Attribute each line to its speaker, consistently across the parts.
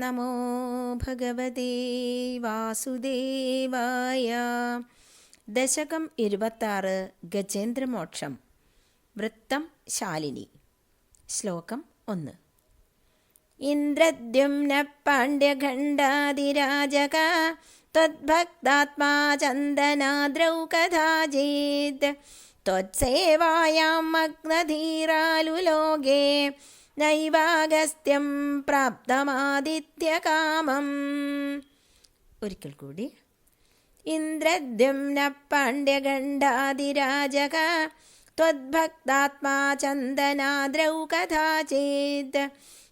Speaker 1: നമോ ഭഗവതേ വാസുദേവായ. ദശകം 26 ഗജേന്ദ്രമോക്ഷം. വൃത്തം ശാലിനി. ശ്ലോകം 1. ഇന്ദ്രദ്യുമ്ന പാണ്ഡ്യഖണ്ഡാതിരാജക ത്വദ്ഭക്താത്മാ ചന്ദനാദ്രൗ കഥാചിത് ത്വത്സേവായാം മഗ്നധീരാലുലോകേ നൈവാഗസ്ത്യം പ്രാപ്തമാദിത്യകാമം. ഒരിക്കൽ കൂടി. ഇന്ദ്രദ്യുമ്ന പാണ്ഡ്യഖണ്ഡാതിരാജക ത്വദ്ഭക്താത്മാ ചന്ദനാദ്രൗ കഥാചിത്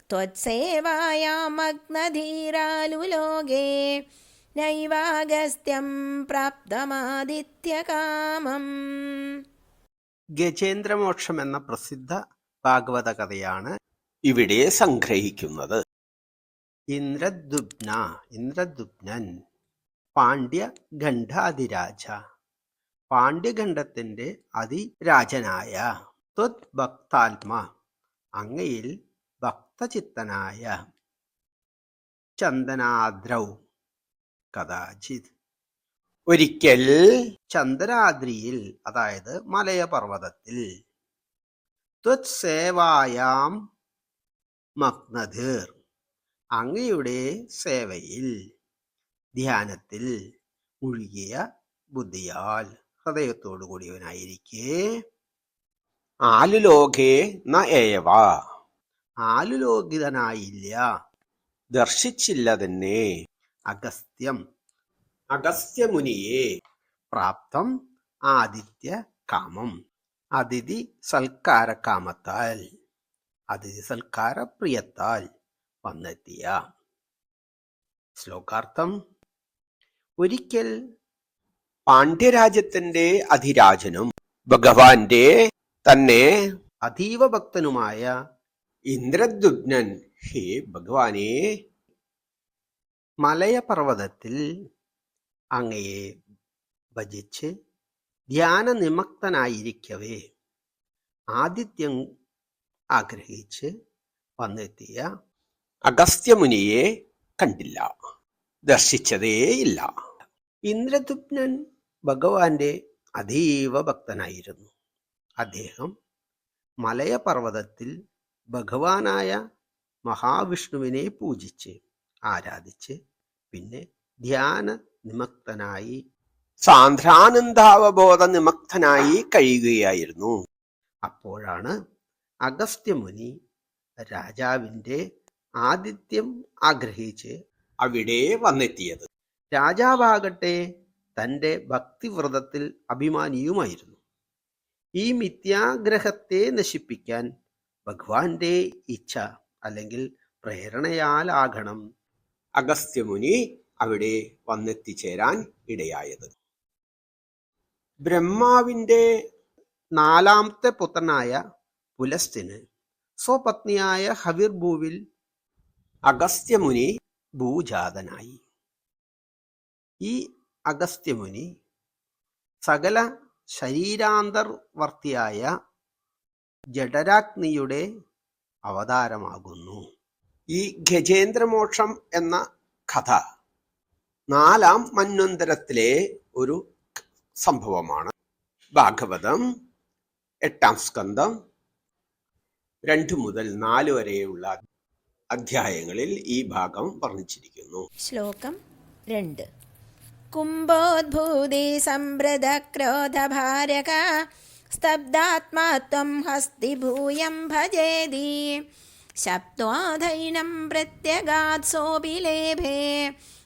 Speaker 1: ത്വത്സേവായാം മഗ്നധീരാലുലോകേ നൈവാഗസ്ത്യം പ്രാപ്തമാദിത്യകാമം.
Speaker 2: ഗജേന്ദ്രമോക്ഷം എന്ന പ്രസിദ്ധ ഭാഗവത കഥയാണ് ഇവിടെ സംഗ്രഹിക്കുന്നത്. ഇന്ദ്രദ്യുമ്നൻ പാണ്ഡ്യഖണ്ഡാധിരാജ, പാണ്ഡ്യഖണ്ഡത്തിന്റെ അതിരാജനായ, ത്വദ്ഭക്താത്മാ അങ്ങയിൽ ഭക്തചിത്തനായ, ചന്ദനാദ്രൗ കഥാചിത് ഒരിക്കൽ ചന്ദനാദ്രിയിൽ, അതായത് മലയപർവ്വതത്തിൽ, ത്വത്സേവായാം മഗ്നധീർ അങ്ങയുടെ സേവയിൽ, ധ്യാനത്തിൽ മുഴുകിയ ബുദ്ധിയാൽ ഹൃദയത്തോടു കൂടിയവനായിരിക്കെ, ആലുലോകേ ന ഏവ ആലുലോകിതനായില്ല, ദർശിച്ചില്ല തന്നെ, അഗസ്ത്യമുനിയെ പ്രാപ്തം ആദിത്യ കാമം അതിഥി സൽക്കാര കാമത്താൽ, അതിഥി സൽക്കാര പ്രിയത്താൽ വന്നെത്തിയ. ശ്ലോകാർത്ഥം. ഒരിക്കൽ പാണ്ഡ്യരാജ്യത്തിന്റെ അധിരാജനും ഭഗവാന്റെ തന്നെ അതീവ ഭക്തനുമായ ഇന്ദ്രദ്യുമ്നൻ, ഹേ ഭഗവാനെ, മലയപർവ്വതത്തിൽ അങ്ങയെ ഭജിച്ച് ധ്യാനനിമഗ്നനായിരിക്കവേ ആദിത്യം ആഗ്രഹിച്ച് വന്നെത്തിയ അഗസ്ത്യമുനിയെ കണ്ടില്ല, ദർശിച്ചതേയില്ല. ഇന്ദ്രദ്യുമ്നൻ ഭഗവാന്റെ അതീവ ഭക്തനായിരുന്നു. അദ്ദേഹം മലയപർവ്വതത്തിൽ ഭഗവാനായ മഹാവിഷ്ണുവിനെ പൂജിച്ച് ആരാധിച്ച് പിന്നെ ധ്യാന നിമഗ്നനായി, സാന്ദ്രാനന്ദാവബോധ നിമഗ്നനായി കഴിയുകയായിരുന്നു. അപ്പോഴാണ് അഗസ്ത്യമുനി രാജാവിന്റെ ആതിഥ്യം ആഗ്രഹിച്ച് അവിടെ വന്നെത്തിയത്. രാജാവാകട്ടെ തന്റെ ഭക്തിവ്രതത്തിൽ അഭിമാനിയുമായിരുന്നു. ഈ മിഥ്യാഗ്രഹത്തെ നശിപ്പിക്കാൻ ഭഗവാന്റെ ഇച്ഛ അല്ലെങ്കിൽ പ്രേരണയാലാകണം അഗസ്ത്യമുനി അവിടെ വന്നെത്തിച്ചേരാൻ ഇടയായത്. ബ്രഹ്മാവിന്റെ 4ാമത്തെ പുത്രനായ പുലസ്ത്യന് സ്വപത്നിയായ ഹവിർഭൂവിൽ അഗസ്ത്യമുനി ഭൂജാതനായി. ഈ അഗസ്ത്യമുനി സകല ശരീരാന്തർവർത്തിയായ ജഠരാഗ്നിയുടെ അവതാരമാകുന്നു. ഈ ഗജേന്ദ്രമോക്ഷം എന്ന കഥ 4ാം മന്വന്തരത്തിലെ ഒരു സംഭവമാണ്. ഭാഗവതം 8ാം സ്കന്ധം 2 മുതൽ 4 വരെയുള്ള അധ്യായങ്ങളിൽ ഈ ഭാഗം വർണ്ണിച്ചിരിക്കുന്നു.
Speaker 1: ശ്ലോകം 2. കുംഭോദ്ഭൂതി സംഭൃത ക്രോധഭാരക സ്തബ്ധാത്മാ ത്വം ഹസ്തിഭൂയം ഭജേതി ശബ്ദോധൈനം പ്രത്യഗാത് സോപിലേഭേ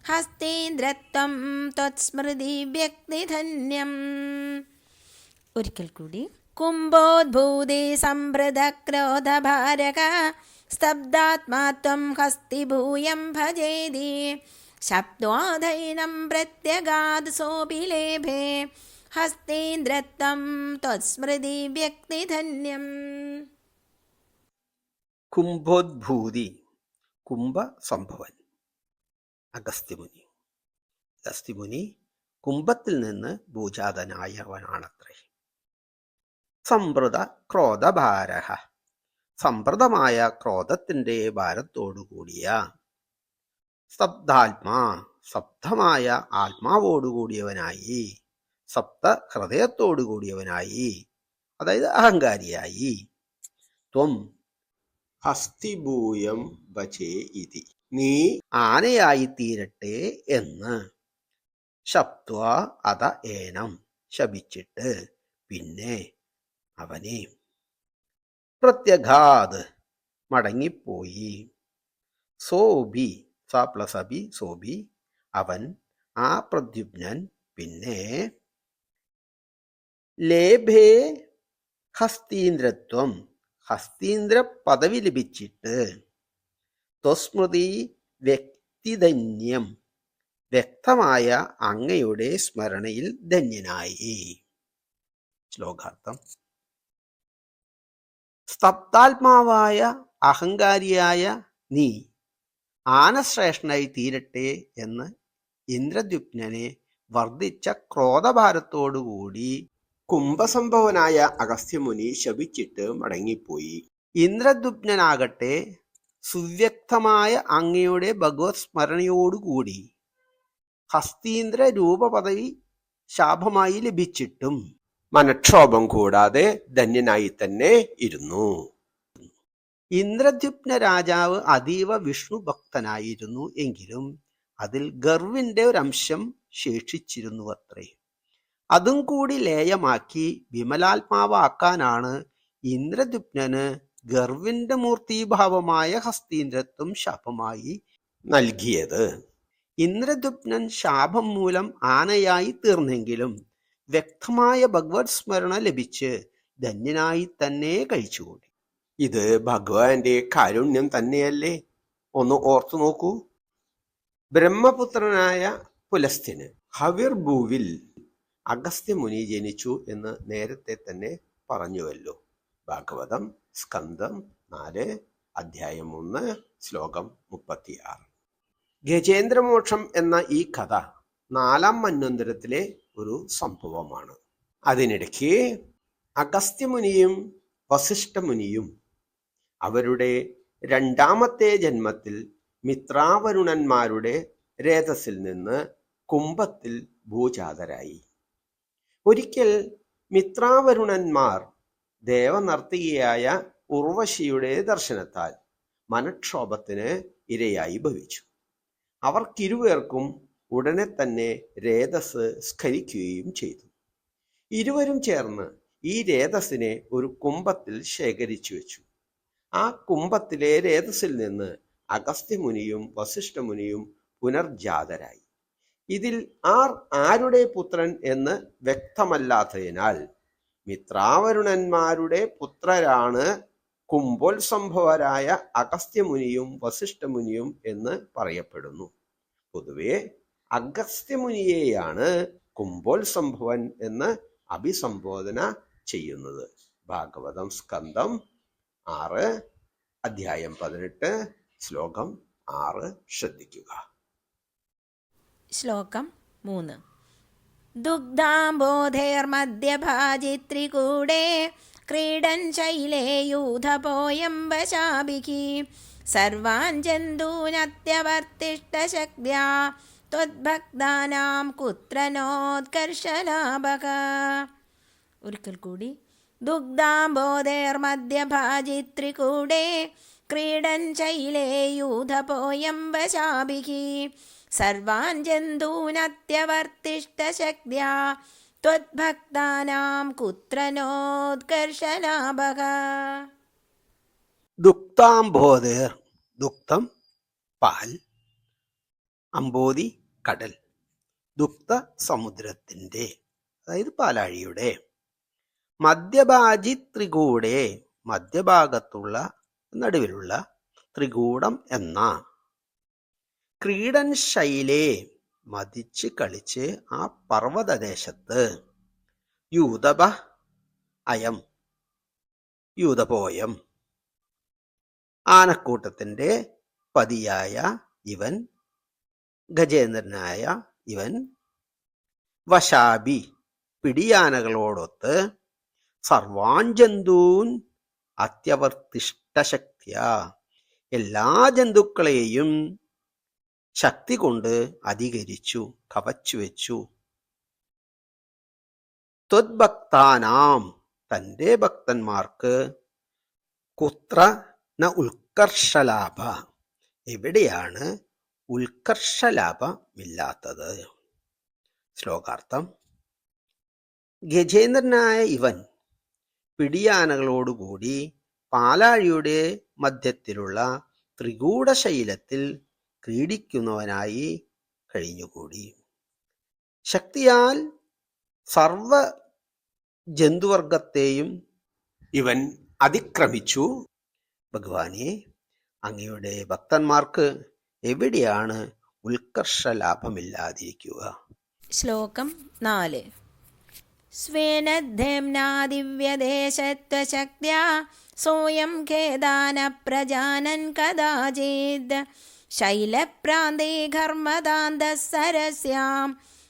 Speaker 1: ഹസ്തേന്ദ്രത്വം ത്വത്സ്മൃതി വ്യക്തിധന്യം. ഒരിക്കൽ കൂടി. കുംഭോദ്ഭൂതി സംഭൃത ക്രോധഭാരക സ്തബ്ധാത്മാ ത്വം ഹസ്തിഭൂയം ഭജേതി ശബ്ദോധൈനം പ്രത്യഗാത് സോപിലേഭേ ഹസ്തേന്ദ്രത്വം ത്വത്സ്മൃതി വ്യക്തിധന്യം.
Speaker 2: കുംഭോദ്ഭൂതി, കുംഭ സംഭവൻ അഗസ്ത്യമുനി. അഗസ്ത്യമുനി കുംഭത്തിൽ നിന്ന് ഭൂജാതനായവനാണത്രേ. സംഭൃത ക്രോധഭാരഃ, സംഭൃതമായ ക്രോധത്തിന്റെ ഭാരത്തോടുകൂടിയ സ്തബ്ധാത്മാ സപ്തമായ ആത്മാവോടുകൂടിയവനായി, സപ്ത ഹൃദയത്തോടുകൂടിയവനായി, അതായത് അഹങ്കാരിയായി. ത്വം ഹസ്തിഭൂയം വചേ ഇതി, നീ ആനയായി തീരട്ടെ എന്ന്. ശപ്ത്വ അത ഏനം, ശപിച്ചിട്ട് പിന്നെ അവനെ. പ്രത്യഘാത് മടങ്ങിപ്പോയി. സോബി സ പ്ലസ് അബി സോബി, അവൻ, ആ പ്രദ്യുമ്നൻ പിന്നെ. ലേഭേ ഹസ്തീന്ദ്രത്വം, ഹസ്തീന്ദ്ര പദവി ലഭിച്ചിട്ട്. ത്വസ്മൃതി വ്യക്തിധന്യം, വ്യക്തമായ അങ്ങയുടെ സ്മരണയിൽ ധന്യനായി. ശ്ലോകാർത്ഥം. സ്തബ്ധാത്മാവായ അഹങ്കാരിയായ നീ ആനശ്രേഷ്ഠനായി തീരട്ടെ എന്ന് ഇന്ദ്രദ്യുപ്നനെ വർദ്ധിച്ച ക്രോധഭാരത്തോടുകൂടി കുംഭസംഭവനായ അഗസ്ത്യമുനി ശപിച്ചിട്ട് മടങ്ങിപ്പോയി. ഇന്ദ്രദ്യുപ്നാകട്ടെ സുവ്യക്തമായ അങ്ങയുടെ ഭഗവത് സ്മരണയോടുകൂടി ഹസ്തീന്ദ്ര രൂപപദവി ശാപമായി ലഭിച്ചിട്ടും മനക്ഷോഭം കൂടാതെ ധന്യനായി തന്നെ ഇരുന്നു. ഇന്ദ്രദ്യുപ്ന രാജാവ് അതീവ വിഷ്ണു ഭക്തനായിരുന്നു എങ്കിലും അതിൽ ഗർവിന്റെ ഒരംശം ശേഷിച്ചിരുന്നു അത്രേ. അതും കൂടി ലേയമാക്കി വിമലാത്മാവാക്കാനാണ് ഇന്ദ്രദ്യുപ്നന് ഗർവിന്റെ മൂർത്തീഭാവമായ ഹസ്തീന്ദ്രത്വം ശാപമായി നൽകിയത്. ഇന്ദ്രദ്യുപ്നൻ ശാപം മൂലം ആനയായി തീർന്നെങ്കിലും വ്യക്തമായ ഭഗവത് സ്മരണ ലഭിച്ച് ധന്യനായി തന്നെ കഴിച്ചുകൂടി. ഇത് ഭഗവാന്റെ കാരുണ്യം തന്നെയല്ലേ? ഒന്ന് ഓർത്തു നോക്കൂ. ബ്രഹ്മപുത്രനായ പുലസ്ത്യന് ഹവിർഭൂവിൽ അഗസ്ത്യമുനി ജനിച്ചു എന്ന് നേരത്തെ തന്നെ പറഞ്ഞുവല്ലോ. ഭാഗവതം സ്കന്ധം 4 അധ്യായം 1 ശ്ലോകം 36. ഗജേന്ദ്രമോക്ഷം എന്ന ഈ കഥ 4-ാം മന്വന്തരത്തിലെ ഒരു സംഭവമാണ്. അതിനിടയ്ക്ക് അഗസ്ത്യമുനിയും വസിഷ്ഠമുനിയും അവരുടെ 2ാമത്തെ ജന്മത്തിൽ മിത്രാവരുണന്മാരുടെ രേതസിൽ നിന്ന് കുംഭത്തിൽ ഭൂജാതരായി. ഒരിക്കൽ മിത്രാവരുണന്മാർ ദേവനർത്തകിയായ ഉർവശിയുടെ ദർശനത്താൽ മനക്ഷോഭത്തിന് ഇരയായി ഭവിച്ചു. അവർക്കിരുവേർക്കും ഉടനെ തന്നെ രേതസ് സ്ഖലിക്കുകയും ചെയ്തു. ഇരുവരും ചേർന്ന് ഈ രേതസിനെ ഒരു കുംഭത്തിൽ ശേഖരിച്ചു വെച്ചു. ആ കുംഭത്തിലെ രേതസിൽ നിന്ന് അഗസ്ത്യമുനിയും വസിഷ്ഠമുനിയും പുനർജാതരായി. ഇതിൽ ആരുടെ പുത്രൻ എന്ന് വ്യക്തമല്ലാത്തതിനാൽ മിത്രാവരുണന്മാരുടെ പുത്രരാണ് കുംഭോത്സംഭവരായ അഗസ്ത്യമുനിയും വസിഷ്ഠമുനിയും എന്ന് പറയപ്പെടുന്നു. പൊതുവെ അഗസ്ത്യമുനിയെയാണ് കുംഭോത്സംഭവൻ എന്ന് അഭിസംബോധന ചെയ്യുന്നത്. ഭാഗവതം സ്കന്ധം 6 അധ്യായം 18 ശ്ലോകം 6 ശ്രദ്ധിക്കുക.
Speaker 1: ശ്ലോകം 3. ദുഗ്ധാംബോധേർമദ്യഭാജിത്രികൂടേ ക്രീഡൻ ശൈലേ യൂഥപോയം വശാഭിഃ സർവാൻ ജന്തൂനത്യവർത്തിഷ്ടശക്ത്യാ ത്വദ്ഭക്താനാം കുത്രനോത്കർഷലാഭഃ. ഒരിക്കൽ കൂടി. ദുഗ്ധാംബോധേർമദ്യഭാജിത്രികൂടേ ക്രീഡൻ ശൈലേ യൂഥപോയം വശാഭിഃ സർവാൻ ജന്തൂനത്യവർത്തിഷ്ടശക്ത്യാ ത്വദ്ഭക്താനാം കുത്രനോത്കർഷലാഭഃ.
Speaker 2: ദുക്താംബോധേർ, ദുക്തം പാൽ, അംബോധി കടൽ, ദുക്ത സമുദ്രത്തിന്റെ, അതായത് പാലാഴിയുടെ, മധ്യഭാജി ത്രികൂടേ, മധ്യഭാഗത്തുള്ള നടുവിലുള്ള ത്രികൂടം എന്ന, ക്രീഡൻ ശൈലേ, മതിച്ച് കളിച്ച് ആ പർവ്വതദേശത്ത്, യൂതപ അയം, യൂതപോയം, ആനക്കൂട്ടത്തിന്റെ പതിയായ ഇവൻ, ഗജേന്ദ്രനായ ഇവൻ, വശാബി പിടിയാനകളോടൊത്ത്, സർവാൻ ജന്തൂൻ അത്യവർത്തിഷ്ടശക്തിയ എല്ലാ ജന്തുക്കളെയും ശക്തി കൊണ്ട് അധികരിച്ചു, കവച്ചു വെച്ചു. ത്വദ്ഭക്താനാം, തൻ്റെ ഭക്തന്മാർക്ക്, കുത്ര ന ഉത്കർഷലാഭ, എവിടെയാണ് ഉത്കർഷലാഭമില്ലാത്തത്? ശ്ലോകാർത്ഥം. ഗജേന്ദ്രനായ ഇവൻ പിടിയാനകളോടുകൂടി പാലാഴിയുടെ മധ്യത്തിലുള്ള ത്രികൂടശൈലത്തിൽ ക്രീഡിക്കുന്നവനായി കഴിഞ്ഞുകൂടി. ശക്തിയാൽ സർവ ജന്തുവർഗത്തെയും ഇവൻ അതിക്രമിച്ചു. ഭഗവാനെ, അങ്ങയുടെ ഭക്തന്മാർക്ക് എവിടെയാണ് ഉത്കർഷലാഭമില്ലാതിരിക്കുക?
Speaker 1: ശ്ലോകം 4. സ്വേന ധേംനാ ദിവ്യദേശത്വശക്ത്യാ സോയം ഖേദാന പ്രജാനൻ കദാചിദ് ശൈലപ്രാന്തേ ഘർമദാന്തഃ സരസ്യാം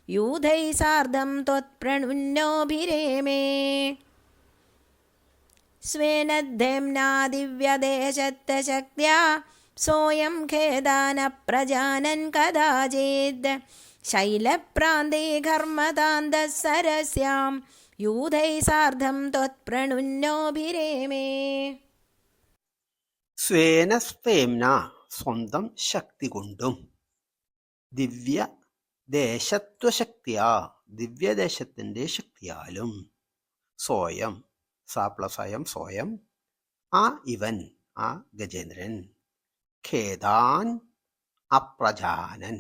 Speaker 1: യൂഥൈ സാർദ്ധം ത്വത്പ്രണുന്നോഭിരേമേ. സ്വേന ധേംനാ ദിവ്യദേശത്വശക്ത്യാ സോയം ഖേദാന പ്രജാനൻ കദാചിദ് ശൈലപ്രാന്തേ ഘർമദാന്തഃ സരസ്യാം യൂഥൈ സാർദ്ധം ത്വത്പ്രണുന്നോഭിരേമേ.
Speaker 2: സ്വേന സ്വേംന, സ്വന്തം ശക്തി കൊണ്ടും, ദിവ്യ ദേശത്വശക്തിയാ, ദിവ്യദേശത്തിന്റെ ശക്തിയാലും, സ്വയം സാപ്ലസയം സ്വയം, ആ ഇവൻ, ആ ഗജേന്ദ്രൻ, ഖേദാൻ അപ്രജാനൻ,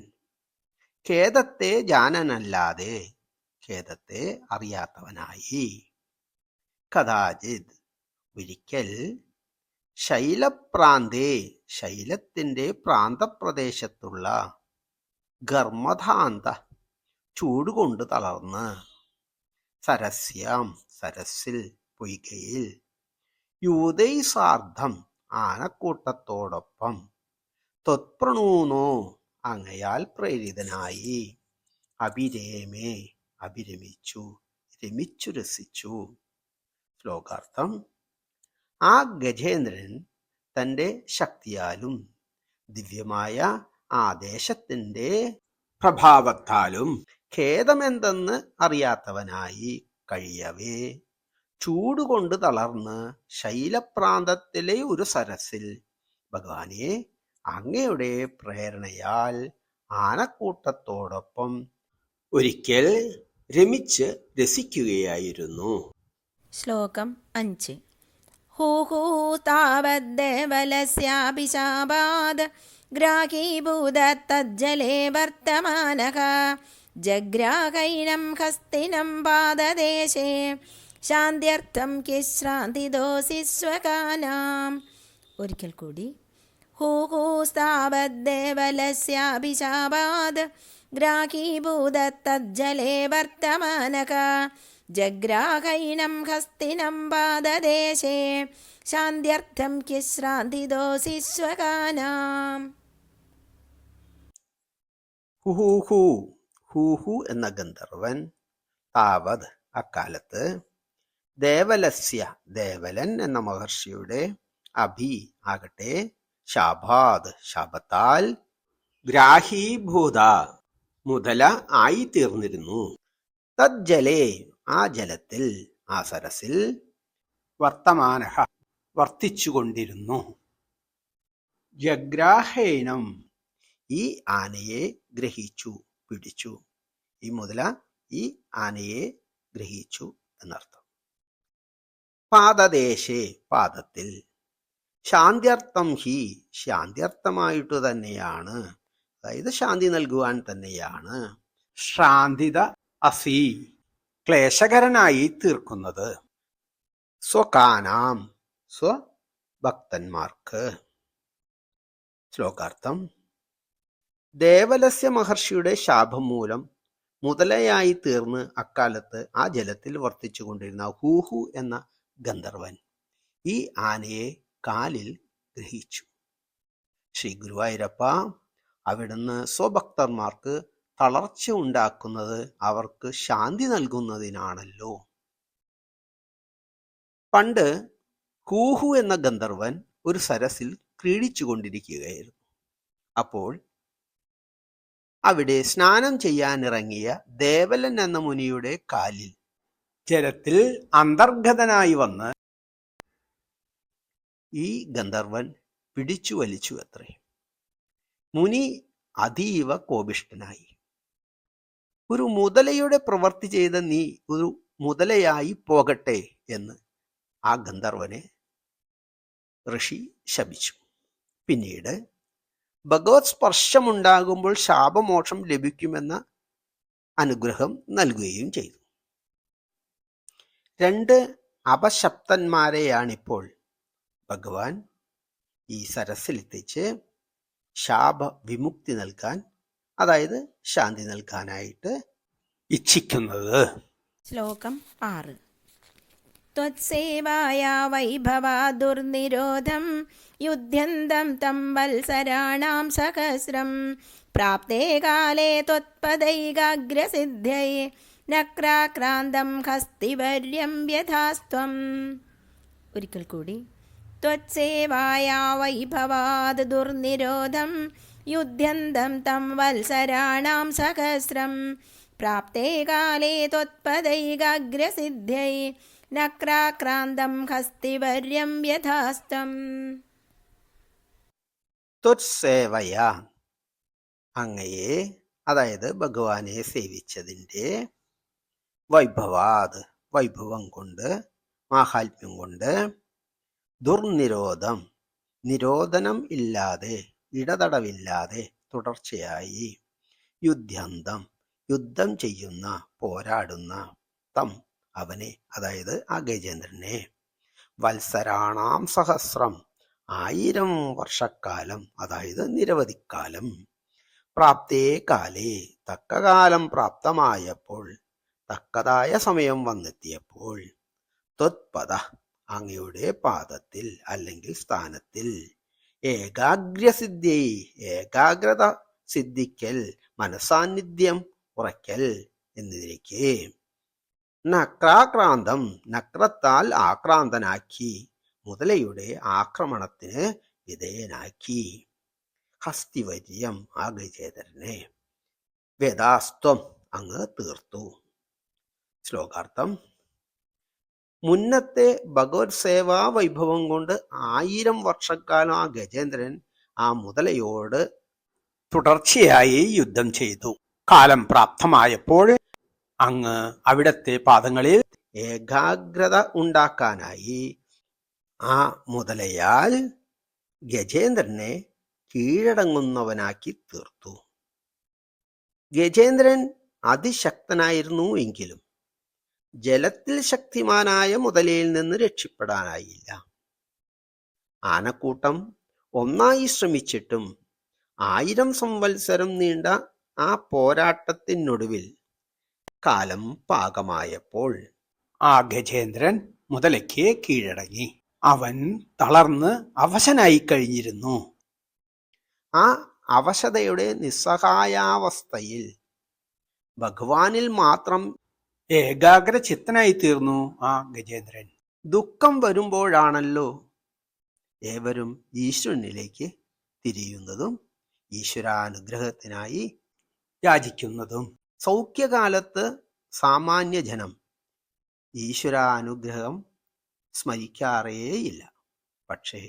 Speaker 2: ഖേദത്തെ ജാനനല്ലാതെ ഖേദത്തെ അറിയാത്തവനായി, കഥാചിത് ഒരിക്കൽ, ശൈലപ്രാന്തേ, ശൈലത്തിന്റെ പ്രാന്തപ്രദേശത്തുള്ള, ഘർമധാന്ത ചൂടുകൊണ്ട് തളർന്ന്, സരസ്യാം സരസിൽ പൊയ്കയിൽ, യൂതൈ സാർദ്ധം ആനക്കൂട്ടത്തോടൊപ്പം, ത്വത്പ്രണൂനോ അങ്ങയാൽ പ്രേരിതനായി, അഭിരേമേ അഭിരമിച്ചു, രമിച്ചു രസിച്ചു. ശ്ലോകാർത്ഥം. ആ ഗജേന്ദ്രൻ തൻ്റെ ശക്തിയാലും ദിവ്യമായ ആ ദേശത്തിൻ്റെ പ്രഭാവത്താലും ഖേദമെന്തെന്ന് അറിയാത്തവനായി കഴിയവേ, ചൂടുകൊണ്ട് തളർന്ന് ശൈലപ്രാന്തത്തിലെ ഒരു സരസിൽ, ഭഗവാനെ, അങ്ങയുടെ പ്രേരണയാൽ ആനക്കൂട്ടത്തോടൊപ്പം ഒരിക്കൽ രമിച്ച് രസിക്കുകയായിരുന്നു.
Speaker 1: ശ്ലോകം 5. ഹൂഹൂ താവദ്ദേവലസ്യാഭിശാപാദ് ഗ്രാഹീഭൂത തജ്ജലേ വർത്തമാനഃ ജഗ്രാഹൈനം ഹസ്തിനം പാദദേശേ ശാന്ത്യർത്ഥം കിശ്രാന്തിദോസി സ്വകാനാം. ഒരിക്കൽ കൂടി. ഹൂഹൂ താവദ്ദേവലസ്യാഭിശാപാദ് ഗ്രാഹീഭൂത തജ്ജലേ വർത്തമാനഃ ജഗ്രാഹൈനം ഹസ്തിനം പാദദേശേ ശാന്ത്യർത്ഥം കിശ്രാന്തിദോസി സ്വകാനാം.
Speaker 2: ഹുഹൂഹു, ഹൂഹു എന്ന ഗന്ധർവൻ, താവത് അക്കാലത്ത്, ദേവലസ്യ ദേവലൻ എന്ന മഹർഷിയുടെ, അഭി ആകട്ടെ, ശാപാദ് ശാപത്താൽ, ഗ്രാഹീഭൂത മുതല ആയിത്തീർന്നിരുന്നു, തജ്ജലേ ആ ജലത്തിൽ, ആ സരസിൽ, വർത്തമാനഃ വർത്തിച്ചുകൊണ്ടിരുന്നു, ജഗ്രാഹേനം ഈ ആനയെ ഗ്രഹിച്ചു, പിടിച്ചു. ഈ മുതല ഈ ആനയെ ഗ്രഹിച്ചു എന്നർത്ഥം. പാദദേശേ പാദത്തിൽ, ശാന്ത്യർത്ഥം ഹി ശാന്ത്യർത്ഥമായിട്ടു തന്നെയാണ്, അതായത് ശാന്തി നൽകുവാൻ തന്നെയാണ്, ശ്രാന്തിത അസി ക്ലേശകരനായി തീർക്കുന്നത്, സ്വകാനാം സ്വഭക്തന്മാർക്ക്. ശ്ലോകാർത്ഥം. ദേവലസ്യ മഹർഷിയുടെ ശാപം മൂലം മുതലയായി തീർന്ന് അക്കാലത്ത് ആ ജലത്തിൽ വർത്തിച്ചു കൊണ്ടിരുന്ന ഹൂഹു എന്ന ഗന്ധർവൻ ഈ ആനയെ കാലിൽ ഗ്രഹിച്ചു. ശ്രീ ഗുരുവായൂരപ്പ, അവിടുന്ന് സ്വഭക്തന്മാർക്ക് തളർച്ച ഉണ്ടാക്കുന്നത് അവർക്ക് ശാന്തി നൽകുന്നതിനാണല്ലോ. പണ്ട് ഹൂഹു എന്ന ഗന്ധർവൻ ഒരു സരസിൽ ക്രീഡിച്ചു കൊണ്ടിരിക്കുകയായിരുന്നു. അപ്പോൾ അവിടെ സ്നാനം ചെയ്യാനിറങ്ങിയ ദേവലൻ എന്ന മുനിയുടെ കാലിൽ
Speaker 3: ജലത്തിൽ അന്തർഗതനായി വന്ന്
Speaker 2: ഈ ഗന്ധർവൻ പിടിച്ചു വലിച്ചു അത്രേ. മുനി അതീവ കോപിഷ്ഠനായി. ഒരു മുതലയുടെ പ്രവൃത്തി ചെയ്ത നീ ഒരു മുതലയായി പോകട്ടെ എന്ന് ആ ഗന്ധർവനെ ഋഷി ശപിച്ചു. പിന്നീട് ഭഗവത് സ്പർശമുണ്ടാകുമ്പോൾ ശാപമോക്ഷം ലഭിക്കുമെന്ന അനുഗ്രഹം നൽകുകയും ചെയ്തു. 2 അപശപ്തന്മാരെയാണിപ്പോൾ ഭഗവാൻ ഈ സരസിലെത്തിച്ച് ശാപ വിമുക്തി നൽകാൻ, അതായത് ശാന്തി നൽകാനായിട്ട്
Speaker 3: ഇച്ഛിക്കുന്നത്.
Speaker 1: ശ്ലോകം 6. ത്വത്സേവായാ വൈഭവാ ദുർനിരോധം യുദ്ധ്യന്തം തം വത്സരാണാം സഹസ്രം പ്രാപ്തേ കാലേ ത്വത്പദൈകാഗ്രസിദ്ധ്യൈ നക്രാക്രാന്തം ഹസ്തിവർയം വ്യഥാസ്ത്വം. ഒരിക്കൽ കൂടി. ത്വത്സേവായാ വൈഭവാത് ദുർനിരോധം യുദ്ധ്യന്തം തം വത്സരാണാം സഹസ്രം പ്രാപ്തേ കാലേ ത്വത്പദൈകാഗ്രസിദ്ധ്യൈ നക്രാക്രാന്തം ഹസ്തിവർയം വ്യഥാസ്തം.
Speaker 2: ത്വത്സേവയ, അങ്ങയെ, അതായത് ഭഗവാനെ സേവിച്ചതിൻ്റെ, വൈഭവാത്, വൈഭവം കൊണ്ട്, മാഹാത്മ്യം കൊണ്ട്, ദുർനിരോധം, നിരോധനം ഇല്ലാതെ, ഇടതടവില്ലാതെ തുടർച്ചയായി, യുദ്ധ്യന്തം, യുദ്ധം ചെയ്യുന്ന, പോരാടുന്ന, തം, അവനെ, അതായത് ആ ഗജേന്ദ്രനെ, വത്സരാണാം സഹസ്രം, 1000 വർഷക്കാലം, അതായത് നിരവധിക്കാലം, പ്രാപ്തേ കാലേ, തക്കകാലം പ്രാപ്തമായപ്പോൾ, തക്കതായ സമയം വന്നെത്തിയപ്പോൾ, ത്വത്പദ, അങ്ങയുടെ പാദത്തിൽ അല്ലെങ്കിൽ സ്ഥാനത്തിൽ, ഏകാഗ്രസിദ്ധ്യൈ, ഏകാഗ്രത സിദ്ധിക്കൽ, മനസാന്നിധ്യം ഉറയ്ക്കൽ എന്നതിലേക്ക്, നക്രാക്രാന്തം, നക്രത്താൽ ആക്രാന്തനാക്കി, മുതലയുടെ ആക്രമണത്തിന് വിധേയനാക്കി, ഹസ്തിവര്യം, ആ ഗജേന്ദ്രനെ, വേദാസ്ത്വം, അങ്ങ് തീർത്തു. ശ്ലോകാർത്ഥം. മുന്നത്തെ ഭഗവത് സേവാ വൈഭവം കൊണ്ട് 1000 വർഷക്കാലം ആ ഗജേന്ദ്രൻ ആ മുതലയോട്
Speaker 3: തുടർച്ചയായി യുദ്ധം ചെയ്തു. കാലം പ്രാപ്തമായപ്പോൾ അങ്ങ് അവിടത്തെ പാദങ്ങളിൽ
Speaker 2: ഏകാഗ്രത ഉണ്ടാക്കാനായി ആ മുതലയാൽ ഗജേന്ദ്രനെ കീഴടങ്ങുന്നവനാക്കി തീർത്തു. ഗജേന്ദ്രൻ അതിശക്തനായിരുന്നു എങ്കിലും ജലത്തിൽ ശക്തിമാനായ മുതലയിൽ നിന്ന് രക്ഷപ്പെടാനായില്ല. ആനക്കൂട്ടം ഒന്നായി ശ്രമിച്ചിട്ടും 1000 സംവത്സരം നീണ്ട ആ പോരാട്ടത്തിനൊടുവിൽ കാലം പാകമായപ്പോൾ
Speaker 3: ആ ഗജേന്ദ്രൻ മുതലയ്ക്ക് കീഴടങ്ങി. അവൻ തളർന്ന് അവശനായി കഴിഞ്ഞിരുന്നു.
Speaker 2: ആ അവശതയുടെ നിസ്സഹായാവസ്ഥയിൽ ഭഗവാനിൽ മാത്രം
Speaker 3: ഏകാഗ്ര ചിത്തനായി തീർന്നു ആ ഗജേന്ദ്രൻ.
Speaker 2: ദുഃഖം വരുമ്പോഴാണല്ലോ ഏവരും ഈശ്വരനിലേക്ക് തിരിയുന്നതും ഈശ്വരാനുഗ്രഹത്തിനായി
Speaker 3: യാചിക്കുന്നതും.
Speaker 2: സൗഖ്യകാലത്ത് സാമാന്യജനം ഈശ്വരാനുഗ്രഹം സ്മരിക്കാറേയില്ല. പക്ഷേ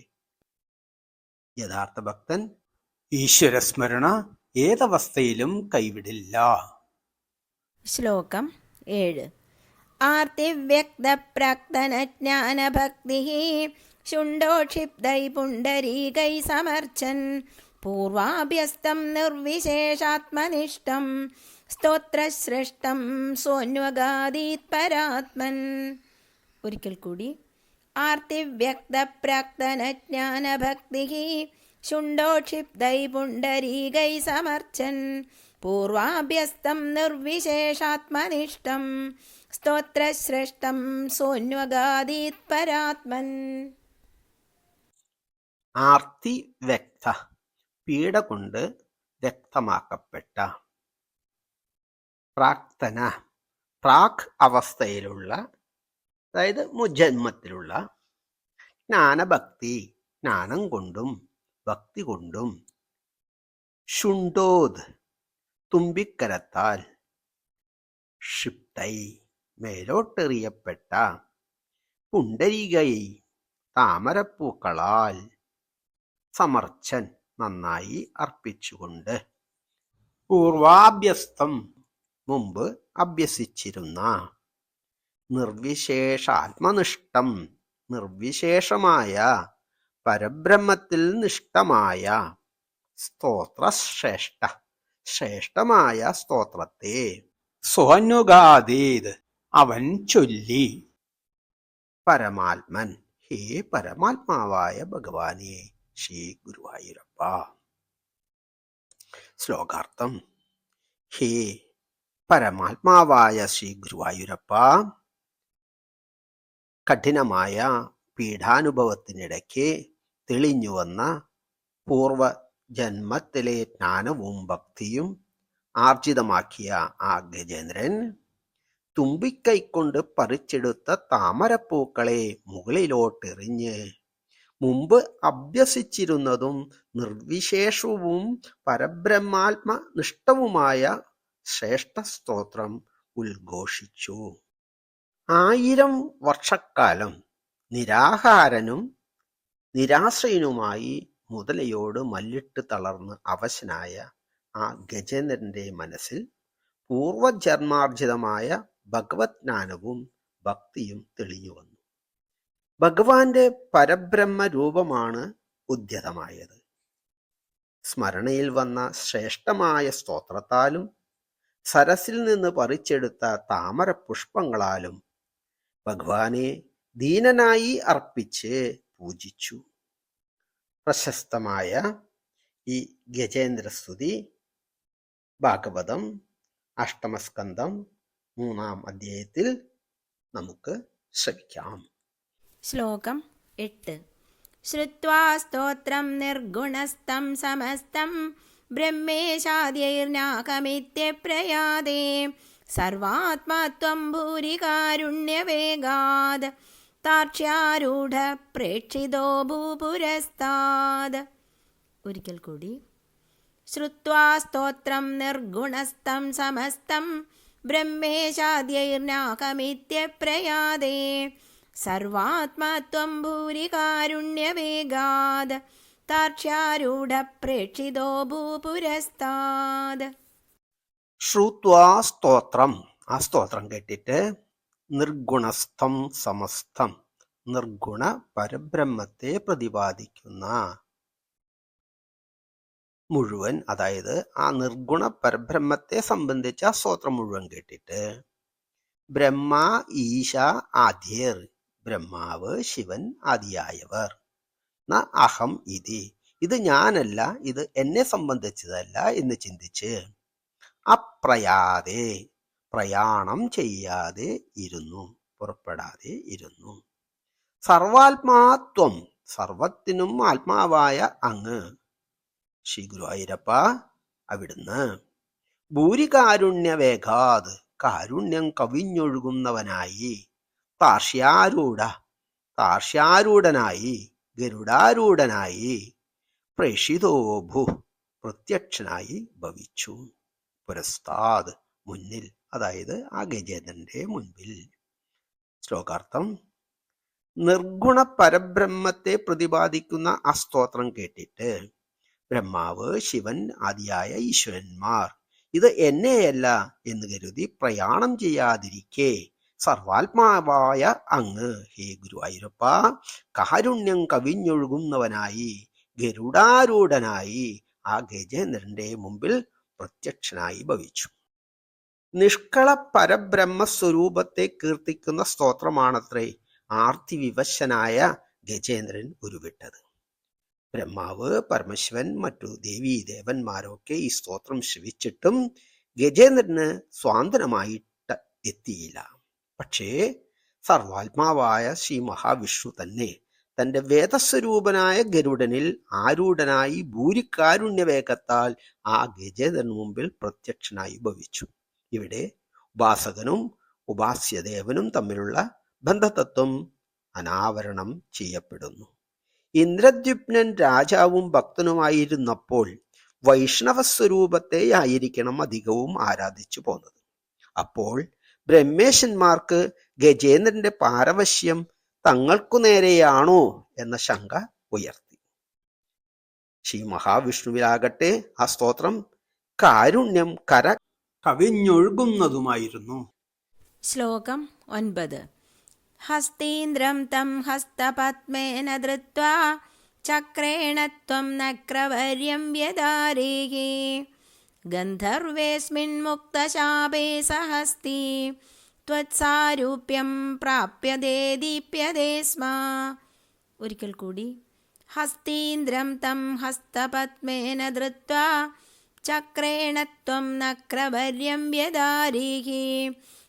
Speaker 2: യഥാർത്ഥ ഭക്തൻ
Speaker 3: ഈശ്വരസ്മരണ ഏതവസ്ഥയിലും കൈവിടില്ല.
Speaker 1: ശ്ലോകം 7. ആർത്തിവ്യക്തപ്രാക്തനജ്ഞാനഭക്തിഃ ശുണ്ഡോക്ഷിപ്തൈ പുണ്ഡരീകൈ സമർച്ചൻ പൂർവാഭ്യസ്തം നിർവിശേഷാത്മനിഷ്ഠം സ്തോത്രശ്രേഷ്ഠം സോന്വഗാദീത് പരാത്മൻ. ഒരിക്കൽ കൂടി. ആർത്തിവ്യക്തപ്രാക്തനജ്ഞാനഭക്തിഃ ശുണ്ഡോക്ഷിപ്തൈ പുണ്ഡരീകൈ സമർച്ചൻ പൂർവാഭ്യസ്തം നിർവിശേഷാത്മനിഷ്ഠം സ്തോത്രശ്രേഷ്ഠം സോന്വഗാദീത് പരാത്മൻ.
Speaker 2: ആർത്തി വ്യക്ത, പീഡ കൊണ്ട് വ്യക്തമാക്കപ്പെട്ട, പ്രാക്തന, പ്രാക് അവസ്ഥയിലുള്ള, അതായത് മുജന്മത്തിലുള്ള, ജ്ഞാനഭക്തി, ജ്ഞാനം കൊണ്ടും ഭക്തി കൊണ്ടും, ശുണ്ഡോദ്, തുമ്പിക്കരത്താൽ, ക്ഷിപ്തൈ മേലോട്ടെറിയപ്പെട്ട, പുണ്ടരീകൈ താമരപ്പൂക്കളാൽ, സമർച്ചൻ നന്നായി അർപ്പിച്ചുകൊണ്ട്,
Speaker 3: പൂർവാഭ്യസ്തം
Speaker 2: മുമ്പ് അഭ്യസിച്ചിരുന്ന, നിർവിശേഷാത്മനിഷ്ഠം നിർവിശേഷമായ പരബ്രഹ്മത്തിൽ നിഷ്ഠമായ, സ്തോത്രശ്രേഷ്ഠ ശ്രേഷ്ഠമായ സ്തോത്രത്തെ,
Speaker 3: സോനുഗാദീത് അവൻ ചൊല്ലി,
Speaker 2: പരമാത്മൻ ഹേ പരമാത്മാവായ ഭഗവാനെ ശ്രീ ഗുരുവായൂരപ്പ. ശ്ലോകാർത്ഥം. ഹേ പരമാത്മാവായ ശ്രീ ഗുരുവായൂരപ്പ, കഠിനമായ പീഡാനുഭവത്തിനിടയ്ക്ക് തെളിഞ്ഞുവന്ന പൂർവജന്മത്തിലെ ജ്ഞാനവും ഭക്തിയും ആർജിതമാക്കിയ ആ ഗജേന്ദ്രൻ തുമ്പിക്കൈക്കൊണ്ട് പറിച്ചെടുത്ത താമരപ്പൂക്കളെ മുകളിലോട്ടെറിഞ്ഞ് മുമ്പ് അഭ്യസിച്ചിരുന്നതും നിർവിശേഷവും പരബ്രഹ്മാത്മനിഷ്ഠവുമായ ശ്രേഷ്ഠ സ്തോത്രം ഉദ്ഘോഷിച്ചു. 1000 വർഷക്കാലം നിരാഹാരനും നിരാശ്രയനുമായി മുതലയോട് മല്ലിട്ട് തളർന്ന് അവശനായ ആ ഗജേന്ദ്രന്റെ മനസ്സിൽ പൂർവജന്മാർജിതമായ ഭഗവത് ജ്ഞാനവും ഭക്തിയും തെളിഞ്ഞു വന്നു. ഭഗവാന്റെ പരബ്രഹ്മ രൂപമാണ് ഉദ്യതമായത്. സ്മരണയിൽ വന്ന ശ്രേഷ്ഠമായ സ്തോത്രത്താലും സരസിൽ നിന്ന് പറിച്ചെടുത്ത താമര പുഷ്പങ്ങളാലും ഭഗവാനെ ദീനനായി അർപ്പിച്ച് പൂജിച്ചു. പ്രശസ്തമായ ഈ ഗജേന്ദ്രസ്തുതി ഭാഗവതം 8ാം സ്കന്ധം 3ാം അധ്യായത്തിൽ നമുക്ക് ശ്രവിക്കാം.
Speaker 1: ശ്ലോകം 8. ശ്രുത്വാ സ്തോത്രം നിർഗുണസ്ഥം സമസ്തം ബ്രഹ്മേശാദ്യൈർനാകമിത്യപ്രയാദേ സർവാത്മാത്വം ഭൂരികാരുണ്യവേഗാദ് താർക്ഷ്യാരൂഢ പ്രേക്ഷിതോ ഭൂപുരസ്താദ്. ഒരിക്കൽ കൂടി. ശ്രുത്വാ സ്തോത്രം നിർഗുണസ്ഥം സമസ്തം ബ്രഹ്മേശാദ്യൈർനാകമിത്യപ്രയാദേ സർവാത്മാത്വം ഭൂരികാരുണ്യവേഗാദ് താർക്ഷ്യാരൂഢ പ്രേക്ഷിതോ ഭൂപുരസ്താദ്.
Speaker 2: ശ്രുത്വാ സ്തോത്രം, ആ സ്തോത്രം കേട്ടിട്ട്, നിർഗുണസ്ഥം സമസ്തം, നിർഗുണ പരബ്രഹ്മത്തെ പ്രതിപാദിക്കുന്ന മുഴുവൻ, അതായത് ആ നിർഗുണ പരബ്രഹ്മത്തെ സംബന്ധിച്ച സ്തോത്രം മുഴുവൻ കേട്ടിട്ട്, ബ്രഹ്മ ഈശ ആദ്യർ, ബ്രഹ്മാവ് ശിവൻ ആദിയായവർ, ന അഹം ഇതി, ഇത് ഞാനല്ല, ഇത് എന്നെ സംബന്ധിച്ചതല്ല എന്ന് ചിന്തിച്ച്, അപ്രയാതെ പ്രയാണം ചെയ്യാതെ ഇരുന്നു, പുറപ്പെടാതെ ഇരുന്നു, സർവാത്മാത്വം, സർവത്തിനും ആത്മാവായ അങ്ങ് ശ്രീ ഗുരുവായൂരപ്പ അവിടുന്ന്, ഭൂരികാരുണ്യവേഗാത്, കാരുണ്യം കവിഞ്ഞൊഴുകുന്നവനായി, താർഷ്യാരൂഢനായി, ഗരുഡാരൂഢനായി, പ്രേഷിതോഭു, പ്രത്യക്ഷനായി ഭവിച്ചു, പുരസ്താദ്, മുന്നിൽ, അതായത് ആ ഗജേന്ദ്രന്റെ മുൻപിൽ. ശ്ലോകാർത്ഥം. നിർഗുണ പരബ്രഹ്മത്തെ പ്രതിപാദിക്കുന്ന ആ സ്തോത്രം കേട്ടിട്ട് ബ്രഹ്മാവ് ശിവൻ ആദിയായ ഈശ്വരന്മാർ ഇത് എന്നെയല്ല എന്ന് കരുതി പ്രയാണം ചെയ്യാതിരിക്കെ, സർവാത്മാവായ അങ്ങ് ഹേ ഗുരുവായൂരപ്പ കാരുണ്യം കവിഞ്ഞൊഴുകുന്നവനായി ഗരുഡാരൂഢനായി ആ ഗജേന്ദ്രന്റെ മുമ്പിൽ പ്രത്യക്ഷനായി ഭവിച്ചു. നിഷ്കള പരബ്രഹ്മസ്വരൂപത്തെ കീർത്തിക്കുന്ന സ്തോത്രമാണത്രേ ആർത്തിവിവശനായ ഗജേന്ദ്രൻ ഉരുവിട്ടത്. ബ്രഹ്മാവ്, പരമശിവൻ, മറ്റു ദേവീദേവന്മാരൊക്കെ ഈ സ്തോത്രം ശ്രവിച്ചിട്ടും ഗജേന്ദ്രന് സ്വാന്തനമായിട്ട് എത്തിയില്ല. പക്ഷേ സർവാത്മാവായ ശ്രീ മഹാവിഷ്ണു തന്നെ തന്റെ വേദസ്വരൂപനായ ഗരുഡനിൽ ആരൂഢനായി ഭൂരികാരുണ്യവേഗത്താൽ ആ ഗജേന്ദ്രന് മുമ്പിൽ പ്രത്യക്ഷനായി ഭവിച്ചു. ഇവിടെ ഉപാസകനും ഉപാസ്യദേവനും തമ്മിലുള്ള ബന്ധതത്വം അനാവരണം ചെയ്യപ്പെടുന്നു. ഇന്ദ്രദ്യുപ്നൻ രാജാവും ഭക്തനുമായിരുന്നപ്പോൾ വൈഷ്ണവ സ്വരൂപത്തെയായിരിക്കണം അധികവും ആരാധിച്ചു പോന്നത്. അപ്പോൾ ബ്രഹ്മേശന്മാർക്ക് ഗജേന്ദ്രന്റെ പാരവശ്യം തങ്ങൾക്കു നേരെയാണോ എന്ന ശങ്ക ഉയർത്തി. ശ്രീ മഹാവിഷ്ണുവിലാകട്ടെ ആ സ്തോത്രം കാരുണ്യം കവിഞ്ഞൊഴുകുന്നതുമായിരുന്നു.
Speaker 1: ശ്ലോകം 9. ഹസ്തീന്ദ്രം തം ഹസ്തപത്മേന ധൃത്വാ ചക്രേണ ത്വം നക്രവർയം വ്യധാരേഹി ഗന്ധർവേസ്മിൻ മുക്തശാപേ സഹസ്തി ത്വത്സാരൂപ്യം പ്രാപ്യതേ ദീപ്യതേ സ്മ. ഒരിക്കൽ കൂടി. ഹസ്തീന്ദ്രം തം ഹസ്തപത്മേന ധൃത്വാ ചക്രേണ ത്വം നക്രവർയം വ്യധാരേഹി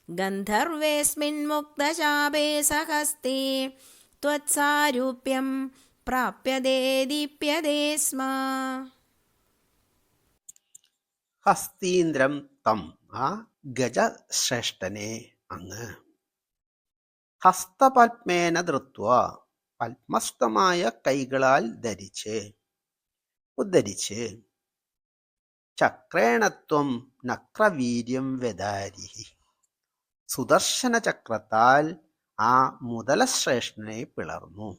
Speaker 1: ഗന്ധർവേസ്മിൻ മുക്തശാപേ സഹസ്തി ത്വത്സാരൂപ്യം പ്രാപ്യതേ ദീപ്യതേ സ്മ.
Speaker 2: ഹസ്തീന്ദ്രം തം ആ ഗജശ്രേഷ്ഠനെ അങ്ങ് ഹസ്തപത്മേന ധൃത്വ പത്മസ്ഥമായ കൈകളാൽ ഉദ്ധരിച്ച് ചക്രേണത്വം നക്രവീര്യം വ്യധാരിഹി സുദർശന ചക്രത്താൽ ആ മുതലശ്രേഷ്ഠനെ പിളർന്നു.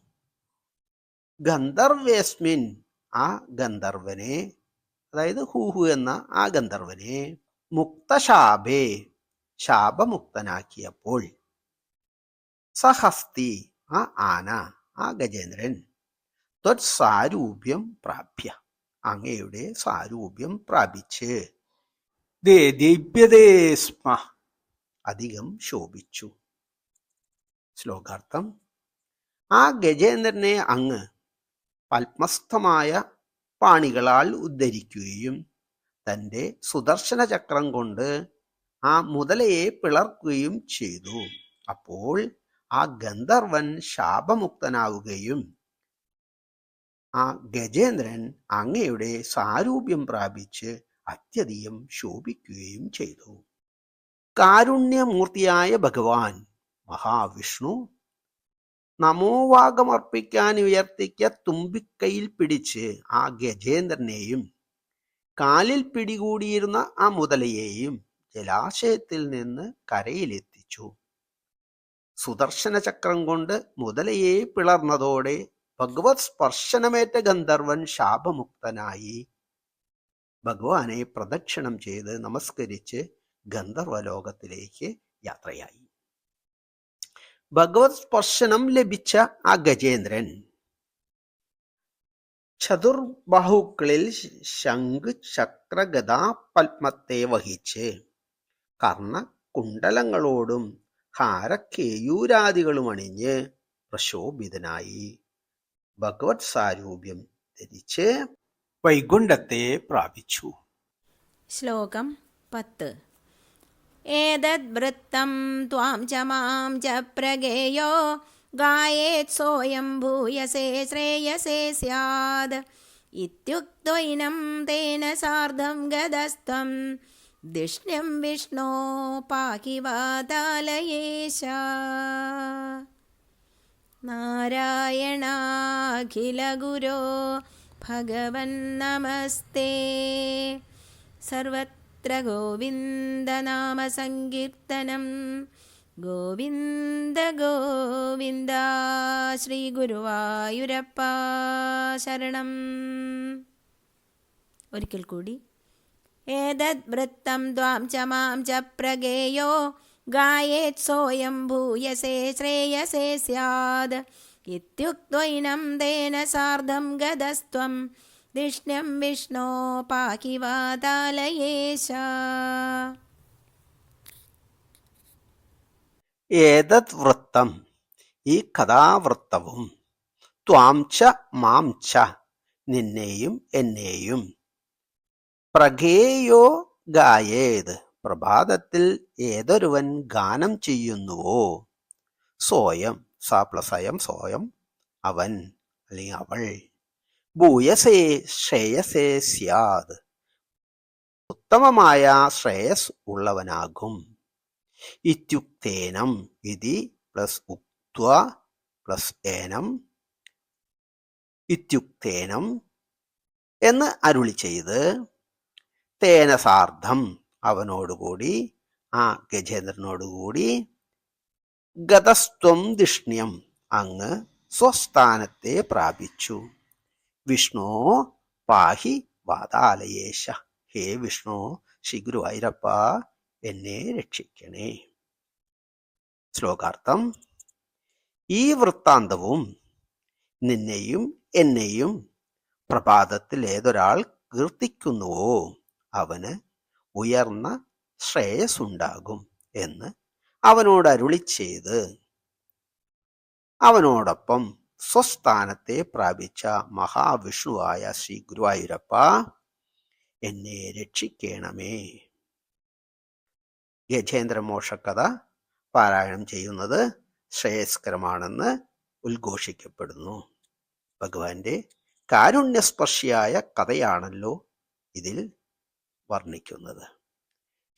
Speaker 2: ഗന്ധർവേസ്മിൻ ആ ഗന്ധർവനെ, അതായത് ഹൂഹു എന്ന ആ ഗന്ധർവനെ, മുക്തശാപേ ശാപമുക്തനാക്കിയപ്പോൾ സഹസ്തി ആ ആന, ആ ഗജേന്ദ്രൻ, ത്വത്സാരൂപ്യം പ്രാപ്യ അങ്ങയുടെ സാരൂപ്യം പ്രാപിച്ച്
Speaker 3: ദീപ്യതേ സ്മ
Speaker 2: അധികം ശോഭിച്ചു. ശ്ലോകാർത്ഥം. ആ ഗജേന്ദ്രനെ അങ്ങ് പത്മസ്ഥമായ പാണികളാൽ ഉദ്ധരിക്കുകയും തൻ്റെ സുദർശന ചക്രം കൊണ്ട് ആ മുതലയെ പിളർക്കുകയും ചെയ്തു. അപ്പോൾ ആ ഗന്ധർവൻ ശാപമുക്തനാവുകയും ആ ഗജേന്ദ്രൻ അങ്ങയുടെ സാരൂപ്യം പ്രാപിച്ച് അത്യധികം ശോഭിക്കുകയും ചെയ്തു. കാരുണ്യമൂർത്തിയായ ഭഗവാൻ മഹാവിഷ്ണു നമോവാകമർപ്പിക്കാൻ ഉയർത്തിക്ക തുമ്പിക്കൈയിൽ പിടിച്ച് ആ ഗജേന്ദ്രനെയും കാലിൽ പിടികൂടിയിരുന്ന ആ മുതലയെയും ജലാശയത്തിൽ നിന്ന് കരയിലെത്തിച്ചു. സുദർശന ചക്രം കൊണ്ട് മുതലയെ പിളർന്നതോടെ ഭഗവത് സ്പർശനമേറ്റ ഗന്ധർവൻ ശാപമുക്തനായി ഭഗവാനെ പ്രദക്ഷിണം ചെയ്ത് നമസ്കരിച്ച് ഗന്ധർവലോകത്തിലേക്ക് യാത്രയായി. ഭഗവത് സ്പർശനം ലഭിച്ച ആ ഗജേന്ദ്രൻ ചതുർബാഹുക്കളിൽ ശംഖ് ചക്ര ഗദാ പത്മത്തെ വഹിച്ച് കർണകുണ്ടലങ്ങളോടും ഹാരക്കേയൂരാദികളും അണിഞ്ഞ് പ്രശോഭിതനായി ഭഗവത് സാരൂപ്യം ധരിച്ച്
Speaker 3: വൈകുണ്ഠത്തെ പ്രാപിച്ചു.
Speaker 1: ശ്ലോകം 10. ഏതദ് വൃത്തം ത്വാം ച മാം ച പ്രഗേയോ ഗായേത് സോയം ഭൂയസേ ശ്രേയസേ സ്യാദ് ഇത്യുക്തൈനം തേന സാർദ്ധം ഗതസ്ത്വം ധിഷ്ണ്യം വിഷ്ണോ പാഹി വാതാലയേശ. നാരായണാഖില ഗുരോ ഭഗവൻ നമസ്തേ. സർവത്ര ഗോവിന്ദനാമ സങ്കീർത്തനം. ഗോവിന്ദ ഗോവിന്ദ. ശ്രീ ഗുരുവായൂരപ്പ ശരണം. ഒരിക്കൽ കൂടി. ഏതദ് വൃത്തം ത്വാം ച മാം ച പ്രഗേയോ ഗായേത് സോയം ഭൂയസേ ശ്രേയസേ സ്യാദ് ഇത്യുക്തൈനം തേന സാർദ്ധം ഗതസ്ത്വം ധിഷ്ണ്യം വിഷ്ണോ പാഹി വാതാലയേശ.
Speaker 2: ഏതത് വൃത്തം ഈ കഥാവൃത്തവും ത്വാം ച മാം ച നിന്നെയും എന്നെയും പ്രഗേയോ ഗായേത് പ്രഭാതത്തിൽ ഏതൊരുവൻ ഗാനം ചെയ്യുന്നുവോ സോയം സ പ്ലസ് അയം സോയം അവൻ അല്ലെങ്കിൽ അവൾ ഭൂയസേ ശ്രേയസേ സ്യാദ് ഉത്തമമായ ശ്രേയസ് ഉള്ളവനാകും. ഇത്യുക്തേനം ഇതി പ്ലസ് ഉക്ത്വ പ്ലസ് ഏനം ഇത്യുക്തേനം എന്ന് അരുളി ചെയ്ത് തേന സാർദ്ധം അവനോടുകൂടി, ആ ഗജേന്ദ്രനോടുകൂടി, ഗതസ്ത്വം ധിഷ്ണ്യം അങ്ങ് സ്വസ്ഥാനത്തെ പ്രാപിച്ചു. വിഷ്ണു പാഹി വാതാലയേശ, ഹേ വിഷ്ണു ശ്രീ ഗുരുവായൂരപ്പ എന്നെ രക്ഷിക്കണേ. ശ്ലോകാർത്ഥം: ഈ വൃത്താന്തവും നിന്നെയും എന്നെയും പ്രഭാതത്തിൽ ഏതൊരാൾ കീർത്തിക്കുന്നുവോ അവന് ഉയർന്ന ശ്രേയസ്സുണ്ടാകും എന്ന് അവനോട് അരുളി ചെയ്ത് അവനോടൊപ്പം സ്വസ്ഥാനത്തെ പ്രാപിച്ച മഹാവിഷ്ണുവായ ശ്രീ ഗുരുവായൂരപ്പ എന്നെ രക്ഷിക്കണമേ. ഗജേന്ദ്രമോക്ഷക്കഥ പാരായണം ചെയ്യുന്നത് ശ്രേയസ്കരമാണെന്ന് ഉദ്ഘോഷിക്കപ്പെടുന്നു. ഭഗവാന്റെ കാരുണ്യസ്പർശിയായ കഥയാണല്ലോ ഇതിൽ വർണ്ണിക്കുന്നത്.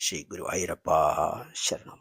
Speaker 2: ശ്രീ ഗുരുവായൂരപ്പ ശരണം.